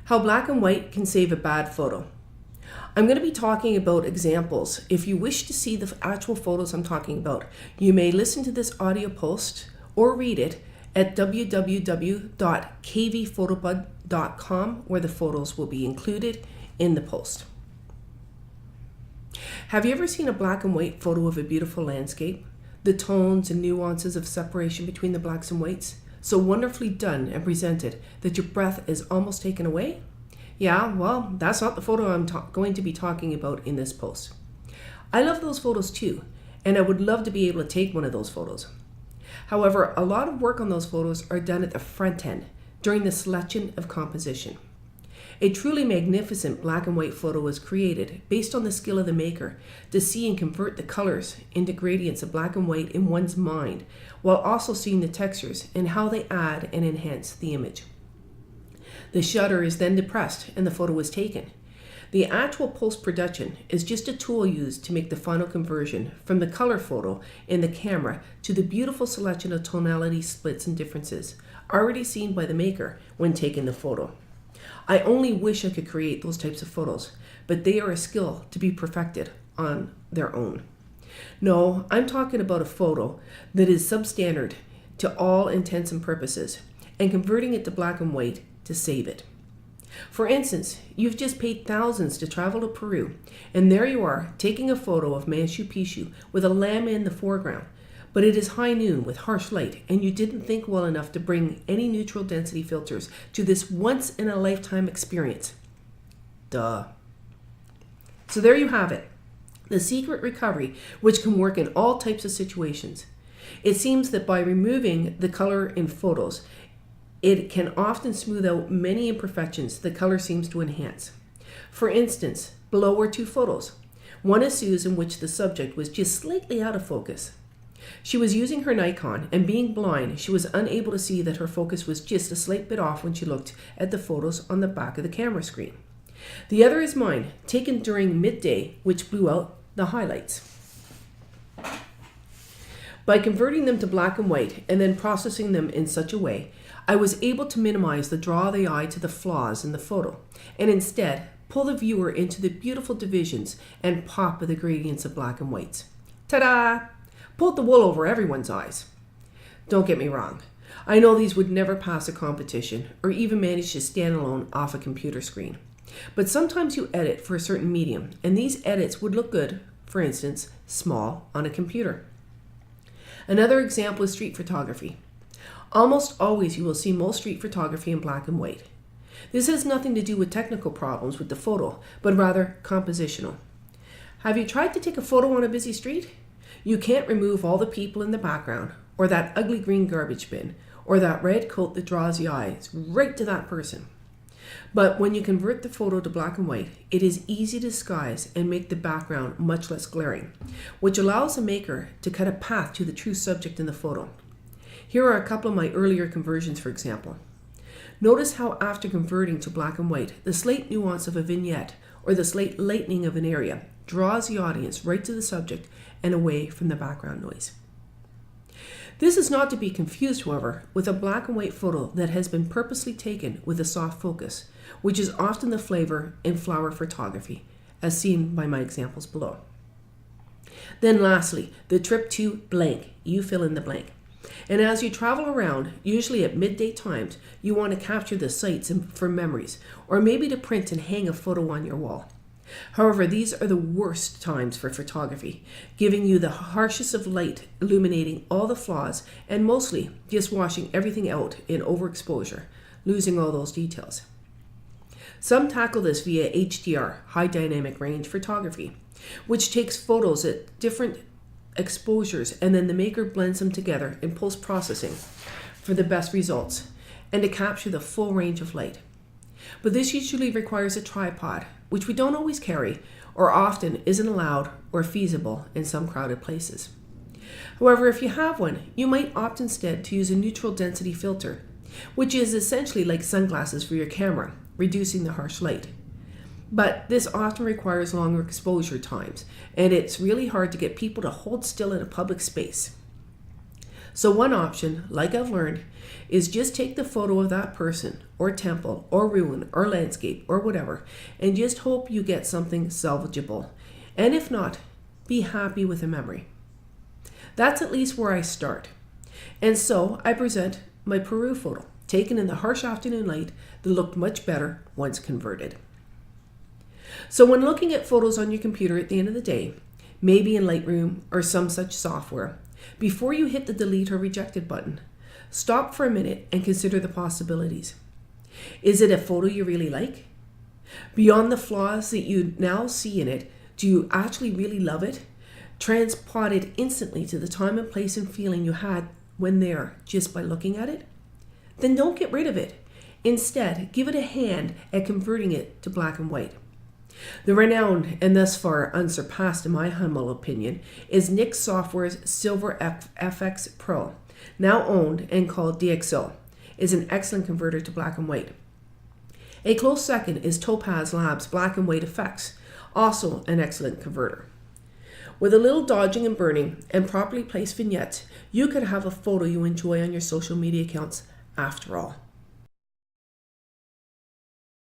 How black and white can save a bad photo. I'm going to be talking about examples. If you wish to see the actual photos I'm talking about, you may listen to this audio post or read it at www.kvphotobud.com, where the photos will be included in the post. Have you ever seen a black and white photo of a beautiful landscape? The tones and nuances of separation between the blacks and whites, so wonderfully done and presented that your breath is almost taken away? Yeah, well, that's not the photo I'm going to be talking about in this post. I love those photos too, and I would love to be able to take one of those photos. However, a lot of work on those photos are done at the front end during the selection of composition. A truly magnificent black and white photo was created based on the skill of the maker to see and convert the colors into gradients of black and white in one's mind, while also seeing the textures and how they add and enhance the image. The shutter is then depressed and the photo is taken. The actual post-production is just a tool used to make the final conversion from the color photo in the camera to the beautiful selection of tonality splits and differences already seen by the maker when taking the photo. I only wish I could create those types of photos, but they are a skill to be perfected on their own. No, I'm talking about a photo that is substandard to all intents and purposes, and converting it to black and white to save it. For instance, you've just paid thousands to travel to Peru, and there you are taking a photo of Machu Picchu with a llama in the foreground, but it is high noon with harsh light, and you didn't think well enough to bring any neutral density filters to this once-in-a-lifetime experience. Duh. So there you have it, the secret recovery, which can work in all types of situations. It seems that by removing the color in photos, it can often smooth out many imperfections the color seems to enhance. For instance, below are two photos. One is Sue's, in which the subject was just slightly out of focus. She was using her Nikon, and being blind, she was unable to see that her focus was just a slight bit off when she looked at the photos on the back of the camera screen. The other is mine, taken during midday, which blew out the highlights. By converting them to black and white and then processing them in such a way, I was able to minimize the draw of the eye to the flaws in the photo, and instead pull the viewer into the beautiful divisions and pop of the gradients of black and whites. Ta-da! Pulled the wool over everyone's eyes. Don't get me wrong. I know these would never pass a competition or even manage to stand alone off a computer screen. But sometimes you edit for a certain medium, and these edits would look good, for instance, small on a computer. Another example is street photography. Almost always you will see most street photography in black and white. This has nothing to do with technical problems with the photo, but rather compositional. Have you tried to take a photo on a busy street? You can't remove all the people in the background, or that ugly green garbage bin, or that red coat that draws the eyes right to that person. But when you convert the photo to black and white, it is easy to disguise and make the background much less glaring, which allows the maker to cut a path to the true subject in the photo. Here are a couple of my earlier conversions, for example. Notice how after converting to black and white, the slight nuance of a vignette or the slight lightening of an area draws the audience right to the subject and away from the background noise. This is not to be confused, however, with a black and white photo that has been purposely taken with a soft focus, which is often the flavor in flower photography, as seen by my examples below. Then lastly, the trip to blank. You fill in the blank. And as you travel around, usually at midday times, you want to capture the sights for memories, or maybe to print and hang a photo on your wall. However, these are the worst times for photography, giving you the harshest of light, illuminating all the flaws, and mostly just washing everything out in overexposure, losing all those details. Some tackle this via HDR, high dynamic range photography, which takes photos at different exposures, and then the maker blends them together in post-processing for the best results and to capture the full range of light. But this usually requires a tripod, which we don't always carry, or often isn't allowed or feasible in some crowded places. However, if you have one, you might opt instead to use a neutral density filter, which is essentially like sunglasses for your camera, reducing the harsh light. But this often requires longer exposure times, and it's really hard to get people to hold still in a public space. So one option, like I've learned, is just take the photo of that person or temple or ruin or landscape or whatever and just hope you get something salvageable. And if not, be happy with the memory. That's at least where I start. And so I present my Peru photo, taken in the harsh afternoon light that looked much better once converted. So when looking at photos on your computer at the end of the day, maybe in Lightroom or some such software, before you hit the delete or rejected button, stop for a minute and consider the possibilities. Is it a photo you really like? Beyond the flaws that you now see in it, do you actually really love it? Transport it instantly to the time and place and feeling you had when there just by looking at it? Then don't get rid of it. Instead, give it a hand at converting it to black and white. The renowned and thus far unsurpassed, in my humble opinion, is Nik Software's Silver FX Pro, now owned and called DxO, is an excellent converter to black and white. A close second is Topaz Labs Black and White Effects, also an excellent converter. With a little dodging and burning and properly placed vignettes, you could have a photo you enjoy on your social media accounts after all.